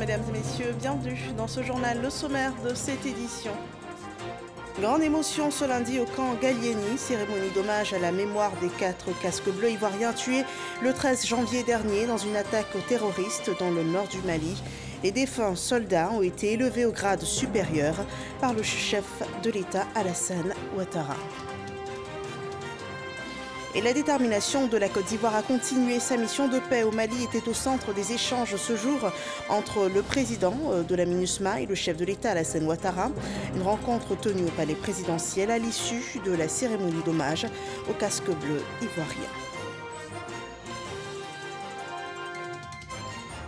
mesdames et messieurs, bienvenue dans ce journal, le sommaire de cette édition. Grande émotion ce lundi au camp Gallieni, cérémonie d'hommage à la mémoire des 4 casques bleus ivoiriens tués le 13 janvier dernier dans une attaque aux terroristes dans le nord du Mali. Les défunts soldats ont été élevés au grade supérieur par le chef de l'État Alassane Ouattara. Et la détermination de la Côte d'Ivoire à continuer sa mission de paix au Mali était au centre des échanges ce jour entre le président de la MINUSMA et le chef de l'État Alassane Ouattara. Une rencontre tenue au palais présidentiel à l'issue de la cérémonie d'hommage aux casques bleus ivoiriens.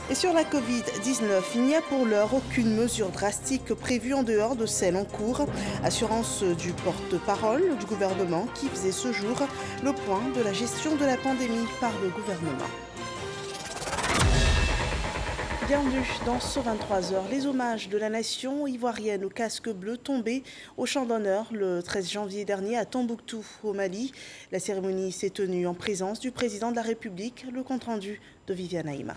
Et sur la Covid-19, il n'y a pour l'heure aucune mesure drastique prévue en dehors de celle en cours. Assurance du porte-parole du gouvernement qui faisait ce jour le point de la gestion de la pandémie par le gouvernement. Bienvenue dans ce 23h. Les hommages de la nation ivoirienne au casque bleu tombés au champ d'honneur le 13 janvier dernier à Tombouctou, au Mali. La cérémonie s'est tenue en présence du président de la République. Le compte-rendu de Viviane Aïma.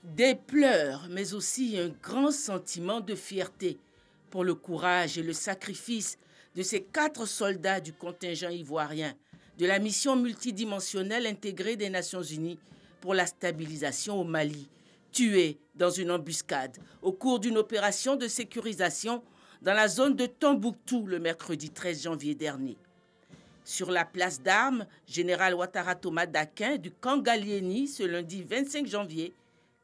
Des pleurs, mais aussi un grand sentiment de fierté pour le courage et le sacrifice de ces 4 soldats du contingent ivoirien de la mission multidimensionnelle intégrée des Nations Unies pour la stabilisation au Mali, tués dans une embuscade au cours d'une opération de sécurisation dans la zone de Tombouctou le mercredi 13 janvier dernier. Sur la place d'armes, général Ouattara Thomas Dakin du camp Gallieni ce lundi 25 janvier,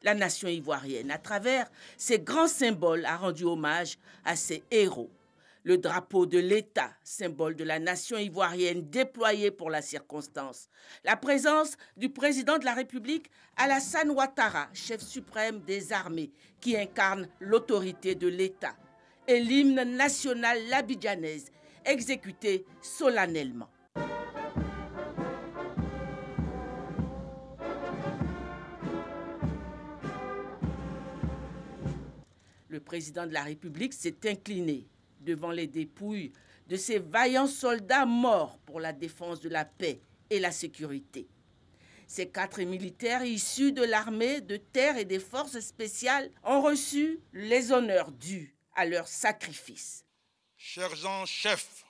la nation ivoirienne, à travers ses grands symboles, a rendu hommage à ses héros. Le drapeau de l'État, symbole de la nation ivoirienne déployé pour la circonstance. La présence du président de la République, Alassane Ouattara, chef suprême des armées, qui incarne l'autorité de l'État. Et l'hymne national l'abidjanaise, exécuté solennellement. Le président de la République s'est incliné devant les dépouilles de ces vaillants soldats morts pour la défense de la paix et la sécurité. Ces 4 militaires issus de l'armée de terre et des forces spéciales ont reçu les honneurs dus à leur sacrifice. Sergent-chef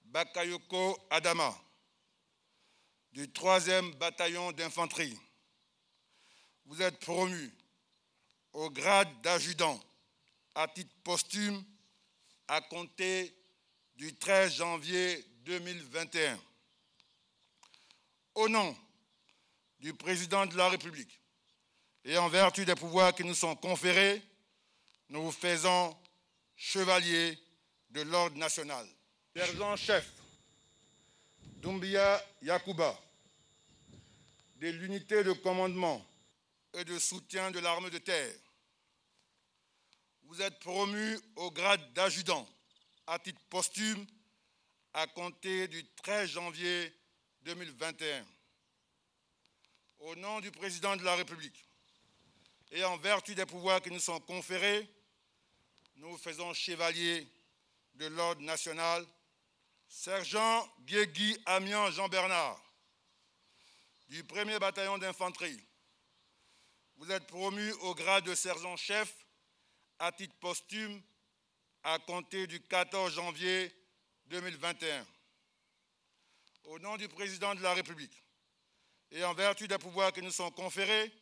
Bakayoko Adama du 3e bataillon d'infanterie, vous êtes promu au grade d'adjudant à titre posthume à compter du 13 janvier 2021. Au nom du président de la République et en vertu des pouvoirs qui nous sont conférés, nous vous faisons chevalier de l'ordre national. Sergent-chef Doumbia Yakuba de l'unité de commandement et de soutien de l'armée de terre, vous êtes promu au grade d'adjudant à titre posthume à compter du 13 janvier 2021. Au nom du président de la République et en vertu des pouvoirs qui nous sont conférés, nous vous faisons chevalier de l'ordre national. Sergent Guégui Amian Jean-Bernard du 1er bataillon d'infanterie, vous êtes promu au grade de sergent-chef à titre posthume à compter du 14 janvier 2021. Au nom du président de la République et en vertu des pouvoirs qui nous sont conférés,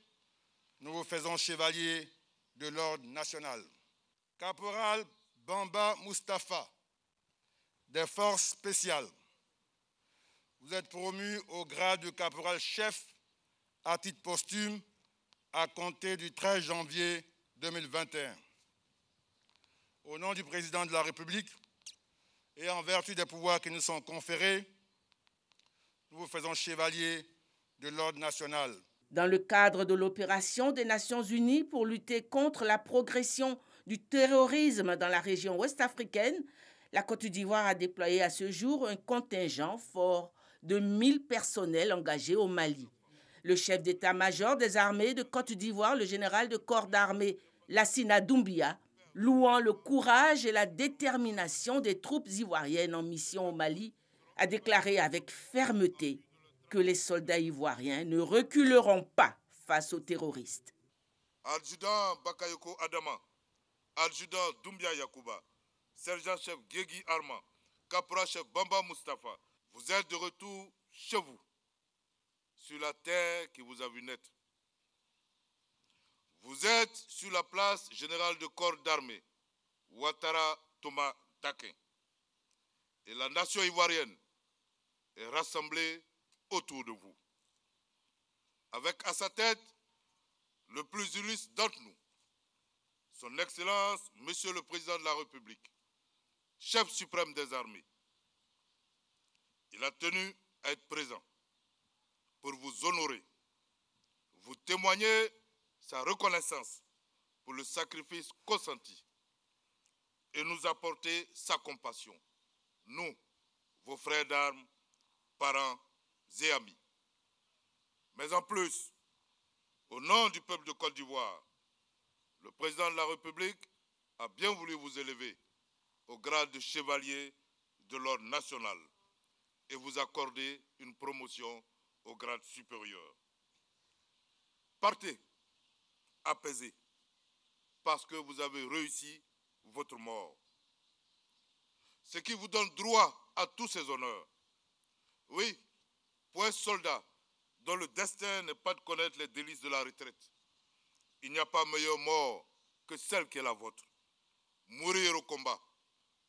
nous vous faisons chevalier de l'ordre national. Caporal Bamba Moustapha des forces spéciales, vous êtes promu au grade de caporal-chef à titre posthume à compter du 13 janvier 2021. Au nom du président de la République et en vertu des pouvoirs qui nous sont conférés, nous vous faisons chevalier de l'ordre national. Dans le cadre de l'opération des Nations Unies pour lutter contre la progression du terrorisme dans la région ouest-africaine, la Côte d'Ivoire a déployé à ce jour un contingent fort de 1000 personnels engagés au Mali. Le chef d'état-major des armées de Côte d'Ivoire, le général de corps d'armée Lassina Doumbia, louant le courage et la détermination des troupes ivoiriennes en mission au Mali, a déclaré avec fermeté que les soldats ivoiriens ne reculeront pas face aux terroristes. Adjudant Bakayoko Adama, adjudant Doumbia Yakuba, sergent-chef Guégui Arma, caporal-chef Bamba Mustafa, vous êtes de retour chez vous, sur la terre qui vous a vu naître. Vous êtes sur la place générale de corps d'armée, Ouattara Thomas Dakin. Et la nation ivoirienne est rassemblée autour de vous. Avec à sa tête le plus illustre d'entre nous, son Excellence, Monsieur le Président de la République, chef suprême des armées. Il a tenu à être présent pour vous honorer, vous témoigner sa reconnaissance pour le sacrifice consenti et nous apporter sa compassion, nous, vos frères d'armes, parents et amis. Mais en plus, au nom du peuple de Côte d'Ivoire, le président de la République a bien voulu vous élever au grade de chevalier de l'ordre national et vous accorder une promotion au grade supérieur. Partez apaisés parce que vous avez réussi votre mort. Ce qui vous donne droit à tous ces honneurs. Oui, pour un soldat dont le destin n'est pas de connaître les délices de la retraite, il n'y a pas meilleure mort que celle qui est la vôtre. Mourir au combat,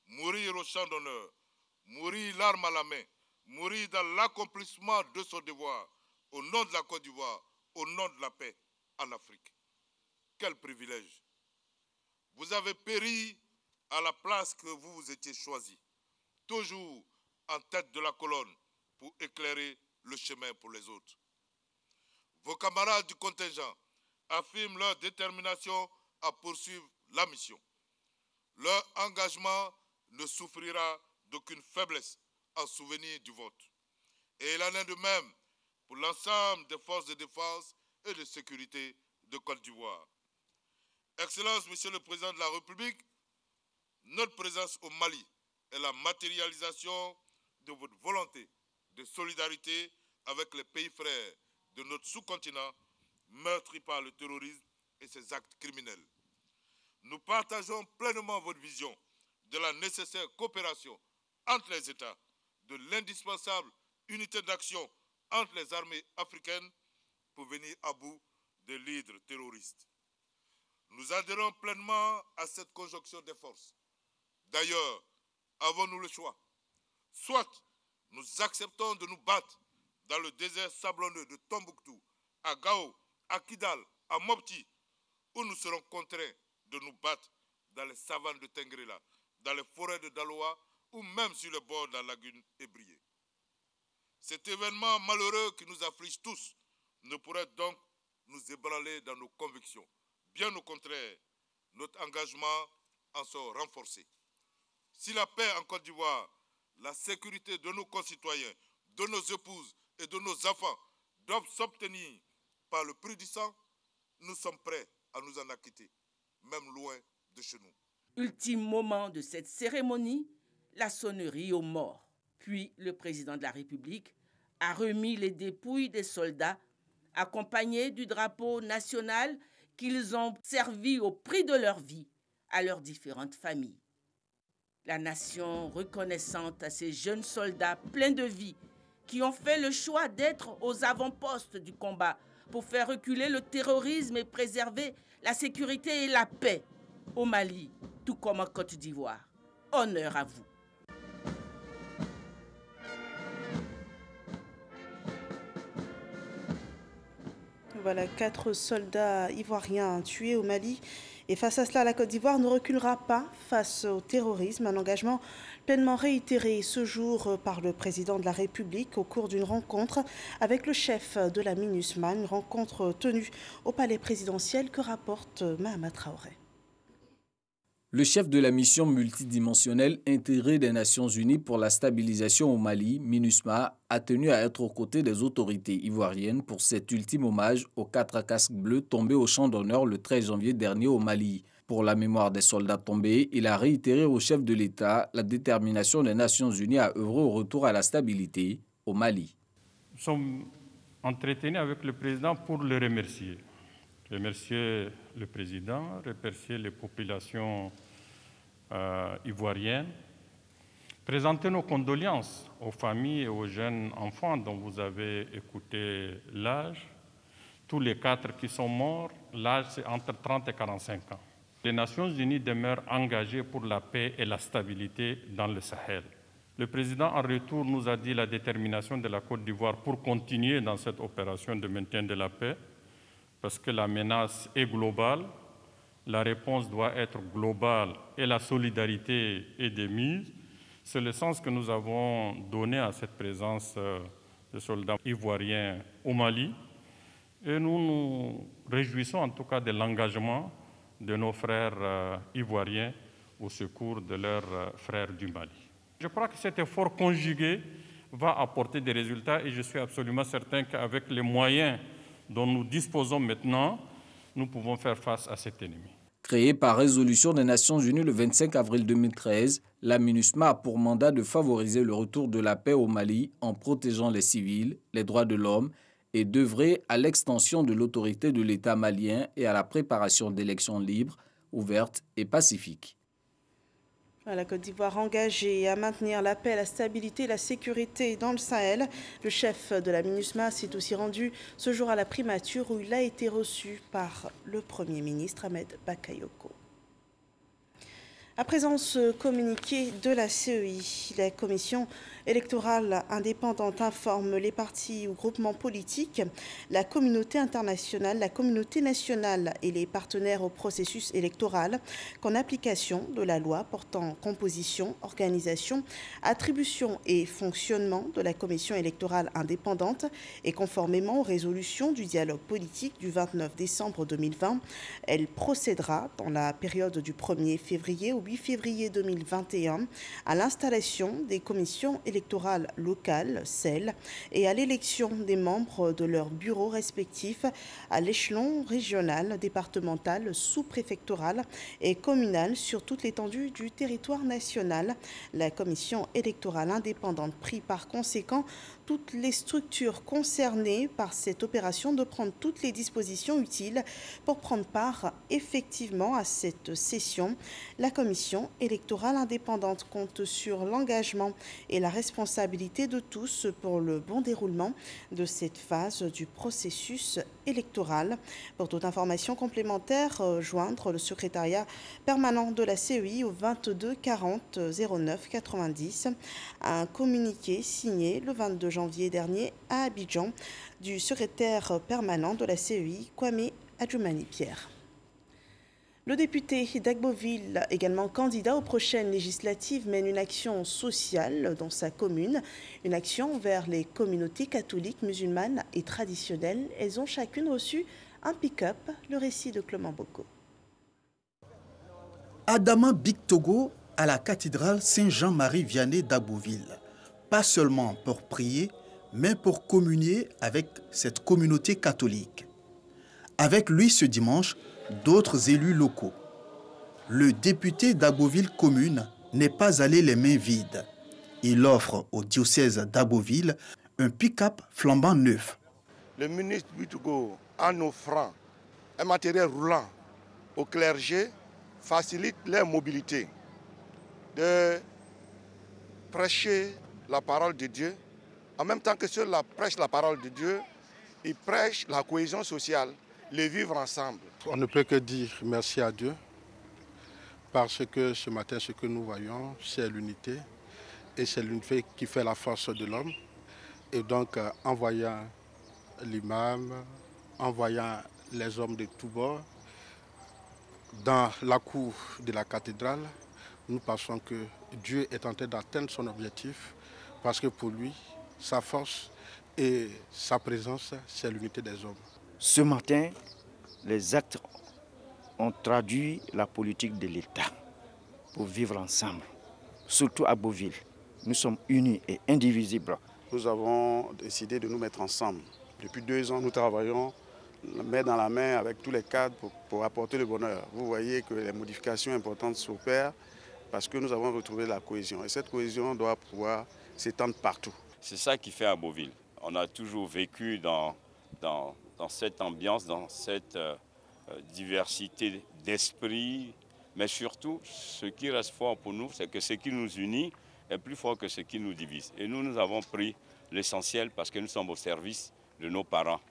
mourir au champ d'honneur, mourir l'arme à la main, mourir dans l'accomplissement de son devoir, au nom de la Côte d'Ivoire, au nom de la paix en Afrique. Quel privilège! Vous avez péri à la place que vous vous étiez choisi, toujours en tête de la colonne pour éclairer le chemin pour les autres. Vos camarades du contingent affirment leur détermination à poursuivre la mission. Leur engagement ne souffrira d'aucune faiblesse en souvenir du vôtre. Et il en est de même pour l'ensemble des forces de défense et de sécurité de Côte d'Ivoire. Excellence, Monsieur le Président de la République, notre présence au Mali est la matérialisation de votre volonté de solidarité avec les pays frères de notre sous-continent meurtri par le terrorisme et ses actes criminels. Nous partageons pleinement votre vision de la nécessaire coopération entre les États, de l'indispensable unité d'action entre les armées africaines pour venir à bout des leaders terroristes. Nous adhérons pleinement à cette conjonction des forces. D'ailleurs, avons-nous le choix? Soit nous acceptons de nous battre dans le désert sablonneux de Tombouctou, à Gao, à Kidal, à Mopti, ou nous serons contraints de nous battre dans les savanes de Tengrela, dans les forêts de Daloa, ou même sur le bord de la lagune Ébriée. Cet événement malheureux qui nous afflige tous ne pourrait donc nous ébranler dans nos convictions. Bien au contraire, notre engagement en sort renforcé. Si la paix en Côte d'Ivoire, la sécurité de nos concitoyens, de nos épouses et de nos enfants doivent s'obtenir par le prix du sang, nous sommes prêts à nous en acquitter, même loin de chez nous. Ultime moment de cette cérémonie, la sonnerie aux morts. Puis le président de la République a remis les dépouilles des soldats accompagnés du drapeau national qu'ils ont servi au prix de leur vie à leurs différentes familles. La nation reconnaissante à ces jeunes soldats pleins de vie qui ont fait le choix d'être aux avant-postes du combat pour faire reculer le terrorisme et préserver la sécurité et la paix au Mali, tout comme en Côte d'Ivoire. Honneur à vous. Voilà, 4 soldats ivoiriens tués au Mali. Et face à cela, la Côte d'Ivoire ne reculera pas face au terrorisme. Un engagement pleinement réitéré ce jour par le président de la République au cours d'une rencontre avec le chef de la MINUSMA, une rencontre tenue au palais présidentiel que rapporte Mahama Traoré. Le chef de la mission multidimensionnelle intégrée des Nations Unies pour la stabilisation au Mali, MINUSMA, a tenu à être aux côtés des autorités ivoiriennes pour cet ultime hommage aux 4 casques bleus tombés au champ d'honneur le 13 janvier dernier au Mali. Pour la mémoire des soldats tombés, il a réitéré au chef de l'État la détermination des Nations Unies à œuvrer au retour à la stabilité au Mali. Nous sommes entretenu avec le président pour le remercier. Remercier le président, remercier les populations ivoiriennes, présenter nos condoléances aux familles et aux jeunes enfants dont vous avez écouté l'âge. Tous les 4 qui sont morts, l'âge c'est entre 30 et 45 ans. Les Nations Unies demeurent engagées pour la paix et la stabilité dans le Sahel. Le président, en retour, nous a dit la détermination de la Côte d'Ivoire pour continuer dans cette opération de maintien de la paix, parce que la menace est globale, la réponse doit être globale et la solidarité est de mise. C'est le sens que nous avons donné à cette présence de soldats ivoiriens au Mali. Et nous nous réjouissons en tout cas de l'engagement de nos frères ivoiriens au secours de leurs frères du Mali. Je crois que cet effort conjugué va apporter des résultats et je suis absolument certain qu'avec les moyens dont nous disposons maintenant, nous pouvons faire face à cet ennemi. Créée par résolution des Nations Unies le 25 avril 2013, la MINUSMA a pour mandat de favoriser le retour de la paix au Mali en protégeant les civils, les droits de l'homme et d'œuvrer à l'extension de l'autorité de l'État malien et à la préparation d'élections libres, ouvertes et pacifiques. La Côte d'Ivoire engagée à maintenir la paix, la stabilité et la sécurité dans le Sahel. Le chef de la MINUSMA s'est aussi rendu ce jour à la primature où il a été reçu par le Premier ministre Ahmed Bakayoko. À présent, ce communiqué de la CEI, la commission électorale indépendante informe les partis ou groupements politiques, la communauté internationale, la communauté nationale et les partenaires au processus électoral qu'en application de la loi portant composition, organisation, attribution et fonctionnement de la commission électorale indépendante et conformément aux résolutions du dialogue politique du 29 décembre 2020, elle procédera dans la période du 1er février au 8 février 2021 à l'installation des commissions électorales locales, CEL, et à l'élection des membres de leurs bureaux respectifs à l'échelon régional, départemental, sous-préfectoral et communal sur toute l'étendue du territoire national. La commission électorale indépendante prie par conséquent toutes les structures concernées par cette opération de prendre toutes les dispositions utiles pour prendre part effectivement à cette session. La commission électorale indépendante compte sur l'engagement et la responsabilité de tous pour le bon déroulement de cette phase du processus électoral. Pour toute information complémentaire, joindre le secrétariat permanent de la CEI au 22 40 09 90. Un communiqué signé le 22 janvier dernier à Abidjan du secrétaire permanent de la CEI, Kwame Adjoumani-Pierre. Le député d'Agboville, également candidat aux prochaines législatives, mène une action sociale dans sa commune, une action vers les communautés catholiques, musulmanes et traditionnelles. Elles ont chacune reçu un pick-up, le récit de Clément Boko. Adama Bictogo à la cathédrale Saint-Jean-Marie Vianney d'Agboville, pas seulement pour prier, mais pour communier avec cette communauté catholique. Avec lui ce dimanche, d'autres élus locaux. Le député d'Agboville commune n'est pas allé les mains vides. Il offre au diocèse d'Agboville un pick-up flambant neuf. Le ministre Bictogo, en offrant un matériel roulant au clergé, facilite leur mobilité, de prêcher la parole de Dieu. En même temps que ceux-là prêchent la parole de Dieu, ils prêchent la cohésion sociale, le vivre ensemble. On ne peut que dire merci à Dieu, parce que ce matin, ce que nous voyons, c'est l'unité, et c'est l'unité qui fait la force de l'homme. Et donc, en voyant l'imam, en voyant les hommes de tous bords, dans la cour de la cathédrale, nous pensons que Dieu est en train d'atteindre son objectif, parce que pour lui, sa force et sa présence, c'est l'unité des hommes. Ce matin, les actes ont traduit la politique de l'État pour vivre ensemble, surtout à Agboville. Nous sommes unis et indivisibles. Nous avons décidé de nous mettre ensemble. Depuis 2 ans, nous travaillons main dans la main avec tous les cadres pour apporter le bonheur. Vous voyez que les modifications importantes s'opèrent parce que nous avons retrouvé la cohésion. Et cette cohésion doit pouvoir s'étendre partout. C'est ça qui fait Agboville. On a toujours vécu dans cette ambiance, dans cette diversité d'esprit, mais surtout, ce qui reste fort pour nous, c'est que ce qui nous unit est plus fort que ce qui nous divise. Et nous avons pris l'essentiel parce que nous sommes au service de nos parents,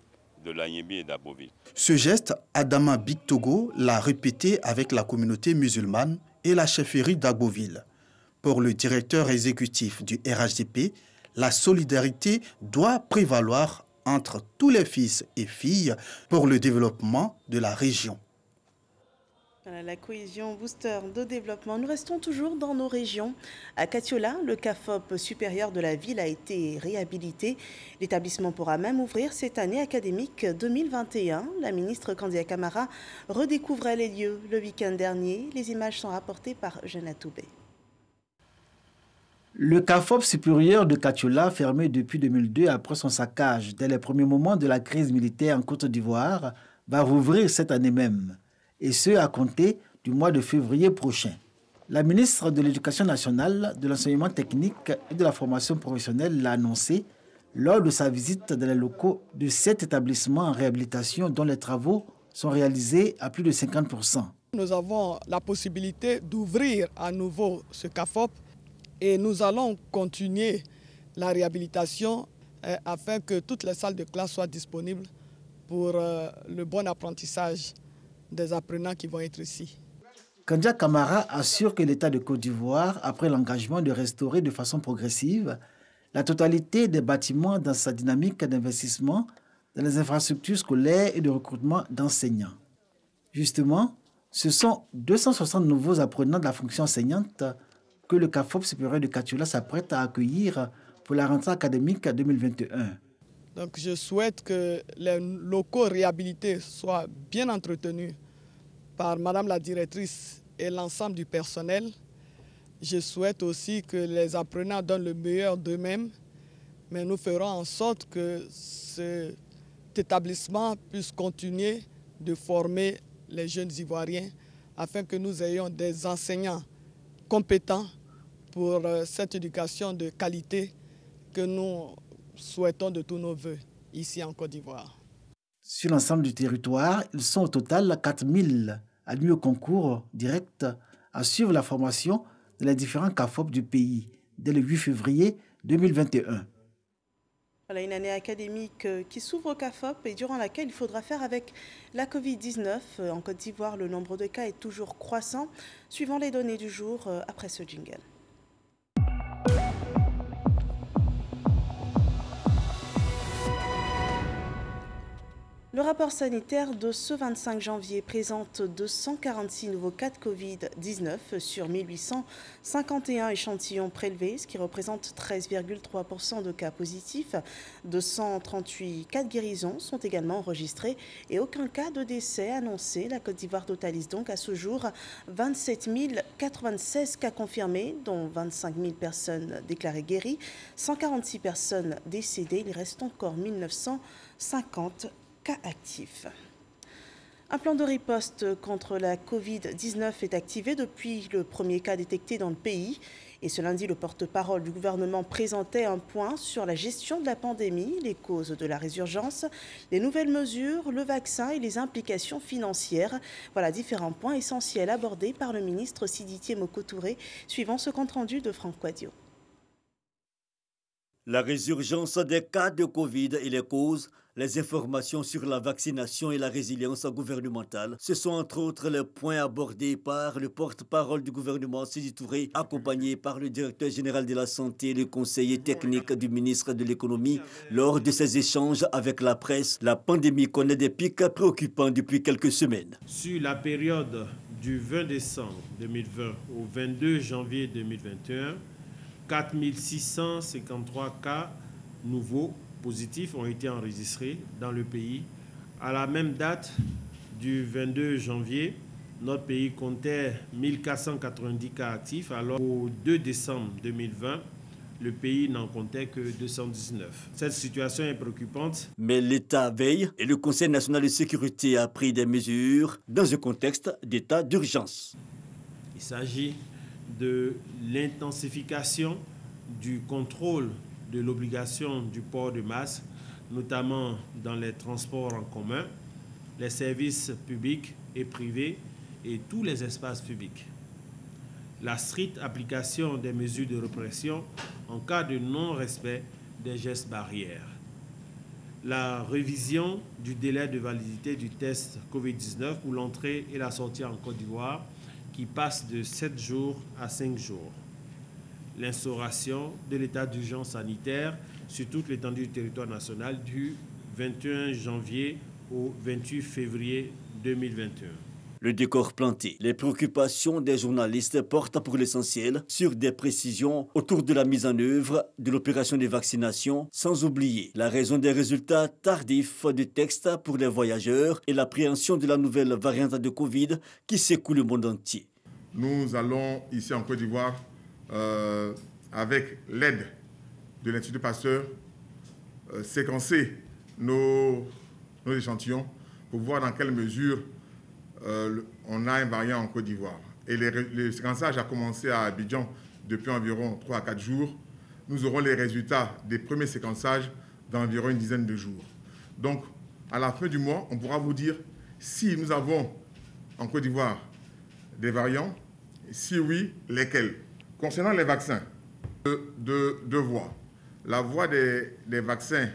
de l'Anyébi et d'Aboville. Ce geste, Adama Bictogo l'a répété avec la communauté musulmane et la chefferie d'Agboville. Pour le directeur exécutif du RHDP, la solidarité doit prévaloir entre tous les fils et filles pour le développement de la région. Voilà, la cohésion booster de développement. Nous restons toujours dans nos régions. À Katiola, le CAFOP supérieur de la ville a été réhabilité. L'établissement pourra même ouvrir cette année académique 2021. La ministre Candia Camara redécouvrait les lieux le week-end dernier. Les images sont rapportées par Eugène Toubé. Le CAFOP supérieur de Katiola, fermé depuis 2002 après son saccage dès les premiers moments de la crise militaire en Côte d'Ivoire, va rouvrir cette année même, et ce à compter du mois de février prochain. La ministre de l'Éducation nationale, de l'enseignement technique et de la formation professionnelle l'a annoncé lors de sa visite dans les locaux de 7 établissements en réhabilitation dont les travaux sont réalisés à plus de 50%. Nous avons la possibilité d'ouvrir à nouveau ce CAFOP et nous allons continuer la réhabilitation afin que toutes les salles de classe soient disponibles pour le bon apprentissage des apprenants qui vont être ici. Candia Camara assure que l'État de Côte d'Ivoire a pris l'engagement de restaurer de façon progressive la totalité des bâtiments dans sa dynamique d'investissement dans les infrastructures scolaires et de recrutement d'enseignants. Justement, ce sont 260 nouveaux apprenants de la fonction enseignante que le CAFOP supérieur de Katiola s'apprête à accueillir pour la rentrée académique 2021. Donc je souhaite que les locaux réhabilités soient bien entretenus par Madame la directrice et l'ensemble du personnel. Je souhaite aussi que les apprenants donnent le meilleur d'eux-mêmes, mais nous ferons en sorte que cet établissement puisse continuer de former les jeunes Ivoiriens afin que nous ayons des enseignants compétents pour cette éducation de qualité que nous souhaitons de tous nos voeux ici en Côte d'Ivoire. Sur l'ensemble du territoire, ils sont au total 4000 admis au concours direct à suivre la formation dans les différents CAFOP du pays dès le 8 février 2021. Voilà une année académique qui s'ouvre au CAFOP et durant laquelle il faudra faire avec la Covid-19. En Côte d'Ivoire, le nombre de cas est toujours croissant. Suivant les données du jour après ce jingle. Le rapport sanitaire de ce 25 janvier présente 246 nouveaux cas de Covid-19 sur 1851 échantillons prélevés, ce qui représente 13,3% de cas positifs. 238 cas de guérison sont également enregistrés et aucun cas de décès annoncé. La Côte d'Ivoire totalise donc à ce jour 27 096 cas confirmés, dont 25 000 personnes déclarées guéries, 146 personnes décédées. Il reste encore 1950 cas actifs. Un plan de riposte contre la Covid-19 est activé depuis le premier cas détecté dans le pays. Et ce lundi, le porte-parole du gouvernement présentait un point sur la gestion de la pandémie, les causes de la résurgence, les nouvelles mesures, le vaccin et les implications financières. Voilà différents points essentiels abordés par le ministre Sidiki Moko Touré, suivant ce compte-rendu de Franck Quadio. La résurgence des cas de Covid et les causes, les informations sur la vaccination et la résilience gouvernementale, ce sont entre autres les points abordés par le porte-parole du gouvernement Sidiki Touré, accompagné par le directeur général de la santé et le conseiller technique du ministre de l'économie. Lors de ces échanges avec la presse, la pandémie connaît des pics préoccupants depuis quelques semaines. Sur la période du 20 décembre 2020 au 22 janvier 2021, 4 653 cas nouveaux positifs ont été enregistrés dans le pays. À la même date du 22 janvier, notre pays comptait 1490 cas actifs, alors au 2 décembre 2020, le pays n'en comptait que 219. Cette situation est préoccupante. Mais l'État veille et le Conseil national de sécurité a pris des mesures dans un contexte d'état d'urgence. Il s'agit de l'intensification du contrôle de l'obligation du port de masque, notamment dans les transports en commun, les services publics et privés et tous les espaces publics. La stricte application des mesures de répression en cas de non-respect des gestes barrières. La révision du délai de validité du test Covid-19 pour l'entrée et la sortie en Côte d'Ivoire qui passe de 7 jours à 5 jours. L'instauration de l'état d'urgence sanitaire sur toute l'étendue du territoire national du 21 janvier au 28 février 2021. Le décor planté, les préoccupations des journalistes portent pour l'essentiel sur des précisions autour de la mise en œuvre de l'opération de vaccination, sans oublier la raison des résultats tardifs du texte pour les voyageurs et l'appréhension de la nouvelle variante de Covid qui secoue le monde entier. Nous allons ici en Côte d'Ivoire, avec l'aide de l'Institut Pasteur, séquencer nos échantillons pour voir dans quelle mesure on a un variant en Côte d'Ivoire. Et le séquençage a commencé à Abidjan depuis environ 3 à 4 jours. Nous aurons les résultats des premiers séquençages dans environ une dizaine de jours. Donc, à la fin du mois, on pourra vous dire si nous avons en Côte d'Ivoire des variants, si oui, lesquels. Concernant les vaccins, deux voies. La voie des vaccins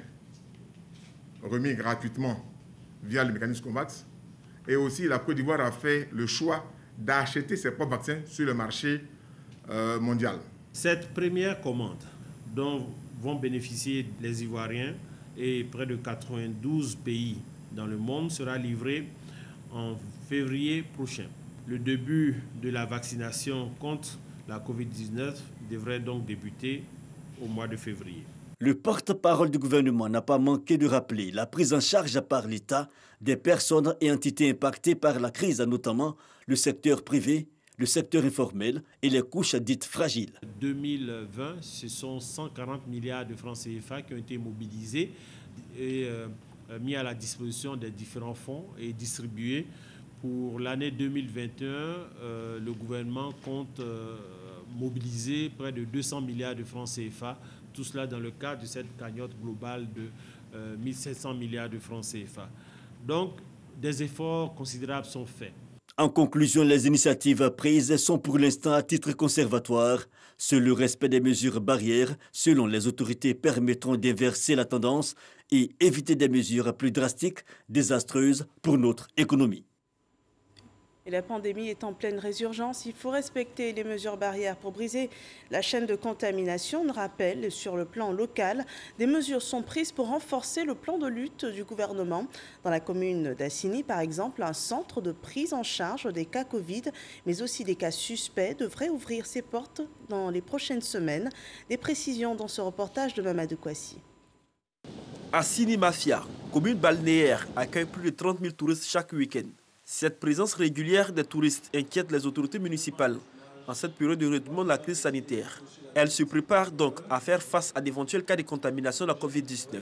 remis gratuitement via le mécanisme COVAX. Et aussi, la Côte d'Ivoire a fait le choix d'acheter ses propres vaccins sur le marché mondial. Cette première commande dont vont bénéficier les Ivoiriens et près de 92 pays dans le monde sera livrée en février prochain. Le début de la vaccination contre la Covid-19 devrait donc débuter au mois de février. Le porte-parole du gouvernement n'a pas manqué de rappeler la prise en charge par l'État des personnes et entités impactées par la crise, notamment le secteur privé, le secteur informel et les couches dites fragiles. 2020, ce sont 140 milliards de francs CFA qui ont été mobilisés et mis à la disposition des différents fonds et distribués. Pour l'année 2021, le gouvernement compte mobiliser près de 200 milliards de francs CFA, tout cela dans le cadre de cette cagnotte globale de 1700 milliards de francs CFA. Donc, des efforts considérables sont faits. En conclusion, les initiatives prises sont pour l'instant à titre conservatoire. Seul le respect des mesures barrières, selon les autorités, permettront d'inverser la tendance et éviter des mesures plus drastiques, désastreuses pour notre économie. Et la pandémie est en pleine résurgence. Il faut respecter les mesures barrières pour briser la chaîne de contamination. On rappelle, sur le plan local, des mesures sont prises pour renforcer le plan de lutte du gouvernement. Dans la commune d'Assini, par exemple, un centre de prise en charge des cas Covid, mais aussi des cas suspects, devrait ouvrir ses portes dans les prochaines semaines. Des précisions dans ce reportage de Mamadou Kouassi. Assini Mafia, commune balnéaire, accueille plus de 30 000 touristes chaque week-end. Cette présence régulière des touristes inquiète les autorités municipales en cette période de retournement de la crise sanitaire. Elles se préparent donc à faire face à d'éventuels cas de contamination de la Covid-19.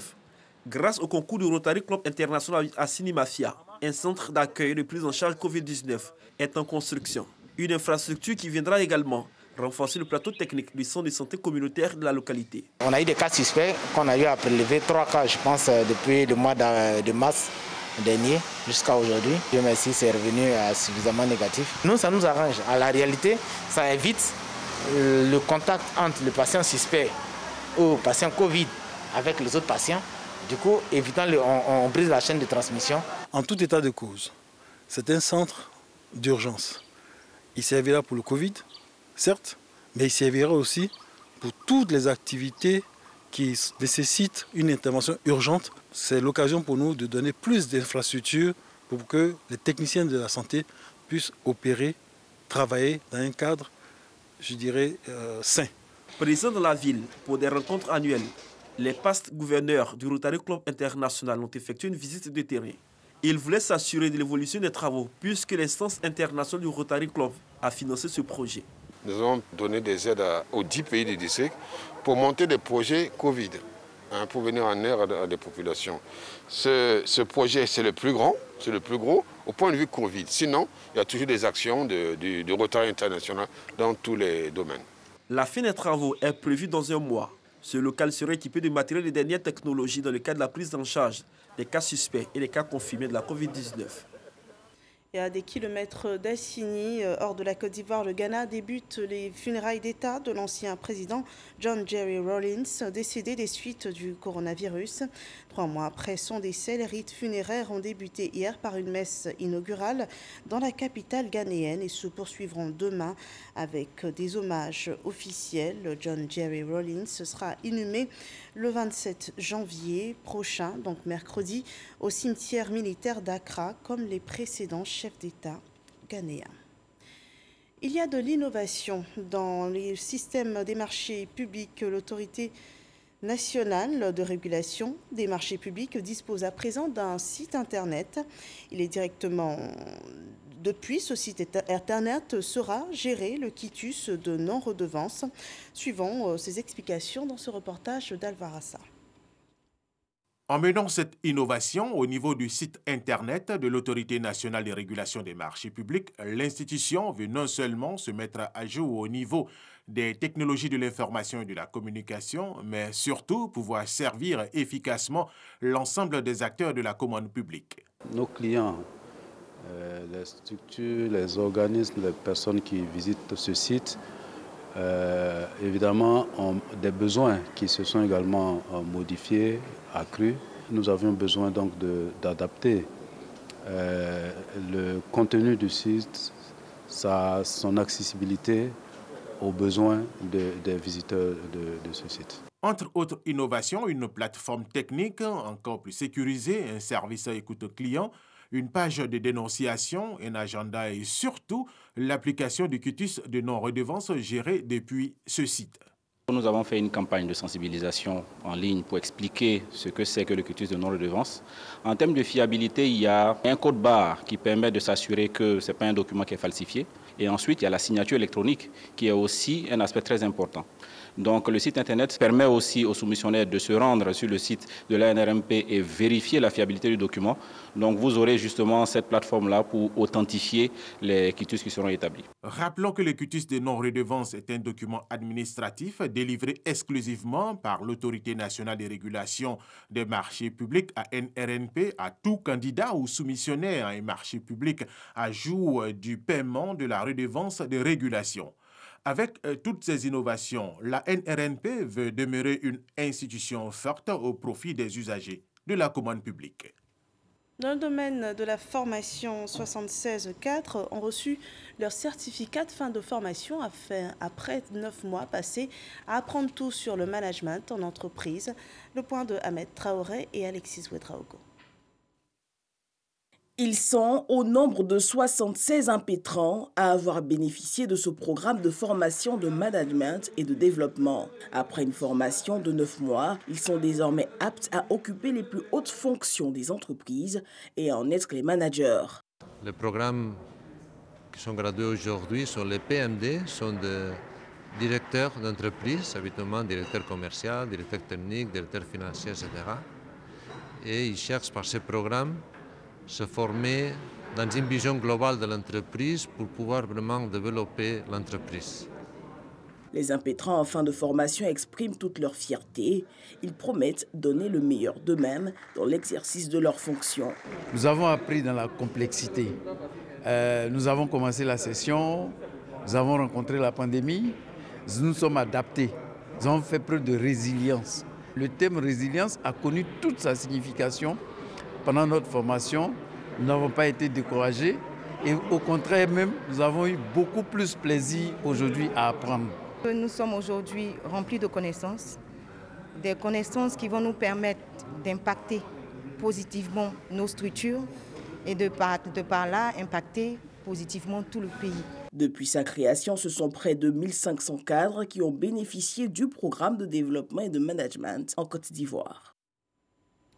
Grâce au concours du Rotary Club International Assini Mafia, un centre d'accueil et de prise en charge Covid-19 est en construction. Une infrastructure qui viendra également renforcer le plateau technique du centre de santé communautaire de la localité. On a eu des cas suspects qu'on a eu à prélever, 3 cas je pense depuis le mois de mars dernier jusqu'à aujourd'hui. Dieu merci, c'est revenu suffisamment négatif. Nous, ça nous arrange. À la réalité, ça évite le contact entre le patient suspect ou patient Covid avec les autres patients. Du coup, évitant on brise la chaîne de transmission. En tout état de cause, c'est un centre d'urgence. Il servira pour le Covid, certes, mais il servira aussi pour toutes les activités qui nécessitent une intervention urgente. C'est l'occasion pour nous de donner plus d'infrastructures pour que les techniciens de la santé puissent opérer, travailler dans un cadre, je dirais, sain. Présents dans la ville pour des rencontres annuelles, les past gouverneurs du Rotary Club International ont effectué une visite de terrain. Ils voulaient s'assurer de l'évolution des travaux puisque l'instance internationale du Rotary Club a financé ce projet. Nous avons donné des aides aux 10 pays du district pour monter des projets Covid, pour venir en aide à des populations. Ce projet, c'est le plus grand, c'est le plus gros au point de vue Covid. Sinon, il y a toujours des actions de Rotary International dans tous les domaines. La fin des travaux est prévue dans un mois. Ce local serait équipé de matériel de dernière technologie dans le cadre de la prise en charge des cas suspects et des cas confirmés de la Covid-19. Et à des kilomètres d'Assigny, hors de la Côte d'Ivoire, le Ghana, débutent les funérailles d'État de l'ancien président John Jerry Rawlings, décédé des suites du coronavirus. 3 mois après son décès, les rites funéraires ont débuté hier par une messe inaugurale dans la capitale ghanéenne et se poursuivront demain avec des hommages officiels. John Jerry Rawlings sera inhumé le 27 janvier prochain, donc mercredi, au cimetière militaire d'Accra, comme les précédents chefs d'État ghanéens. Il y a de l'innovation dans les systèmes des marchés publics. L'autorité nationale de régulation des marchés publics dispose à présent d'un site internet. Il est directement... Depuis ce site internet sera géré le quitus de non-redevance. Suivons ces explications dans ce reportage d'Alvarassa. En menant cette innovation au niveau du site internet de l'Autorité nationale de régulation des marchés publics, l'institution veut non seulement se mettre à jour au niveau des technologies de l'information et de la communication, mais surtout pouvoir servir efficacement l'ensemble des acteurs de la commande publique. Nos clients, les structures, les organismes, les personnes qui visitent ce site, évidemment, ont des besoins qui se sont également modifiés, accrus. Nous avions besoin donc d'adapter le contenu du site, son accessibilité aux besoins des visiteurs de ce site. Entre autres innovations, une plateforme technique encore plus sécurisée, un service à écoute client, une page de dénonciation, un agenda et surtout l'application du quitus de non-redevance géré depuis ce site. Nous avons fait une campagne de sensibilisation en ligne pour expliquer ce que c'est que le quitus de non-redevance. En termes de fiabilité, il y a un code barre qui permet de s'assurer que ce n'est pas un document qui est falsifié. Et ensuite, il y a la signature électronique qui est aussi un aspect très important. Donc le site internet permet aussi aux soumissionnaires de se rendre sur le site de l'ANRMP et vérifier la fiabilité du document. Donc vous aurez justement cette plateforme-là pour authentifier les quitus qui seront établis. Rappelons que le quitus de non-redevance est un document administratif délivré exclusivement par l'Autorité nationale de régulation des marchés publics, ANRMP, à tout candidat ou soumissionnaire à un marché public à jour du paiement de la redevance de régulation. Avec toutes ces innovations, la NRNP veut demeurer une institution forte au profit des usagers de la commande publique. Dans le domaine de la formation, 76 cadres ont reçu leur certificat de fin de formation après 9 mois passés à apprendre tout sur le management en entreprise. Le point de Ahmed Traoré et Alexis Ouedraogo. Ils sont au nombre de 76 impétrants à avoir bénéficié de ce programme de formation de management et de développement. Après une formation de 9 mois, ils sont désormais aptes à occuper les plus hautes fonctions des entreprises et à en être les managers. Les programmes qui sont gradués aujourd'hui sont les PMD, sont des directeurs d'entreprise, habituellement directeurs commerciaux, directeurs techniques, directeurs financiers, etc. Et ils cherchent par ces programmes se former dans une vision globale de l'entreprise pour pouvoir vraiment développer l'entreprise. Les impétrants en fin de formation expriment toute leur fierté. Ils promettent donner le meilleur d'eux-mêmes dans l'exercice de leurs fonctions. Nous avons appris dans la complexité. Nous avons commencé la session, nous avons rencontré la pandémie, nous nous sommes adaptés, nous avons fait preuve de résilience. Le thème résilience a connu toute sa signification. Pendant notre formation, nous n'avons pas été découragés et au contraire même, nous avons eu beaucoup plus plaisir aujourd'hui à apprendre. Nous sommes aujourd'hui remplis de connaissances, des connaissances qui vont nous permettre d'impacter positivement nos structures et de par là impacter positivement tout le pays. Depuis sa création, ce sont près de 1500 cadres qui ont bénéficié du programme de développement et de management en Côte d'Ivoire.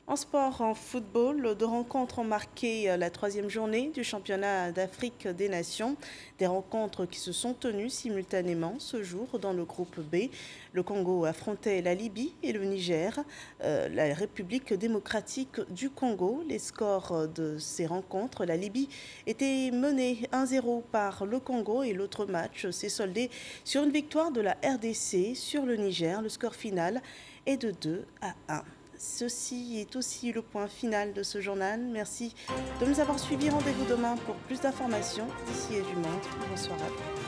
En sport, en football, deux rencontres ont marqué la troisième journée du championnat d'Afrique des Nations. Des rencontres qui se sont tenues simultanément ce jour dans le groupe B. Le Congo affrontait la Libye et le Niger, la République démocratique du Congo. Les scores de ces rencontres, la Libye était menée 1-0 par le Congo et l'autre match s'est soldé sur une victoire de la RDC sur le Niger. Le score final est de 2-1. Ceci est aussi le point final de ce journal. Merci de nous avoir suivis. Rendez-vous demain pour plus d'informations d'ici et du monde. Bonsoir à vous.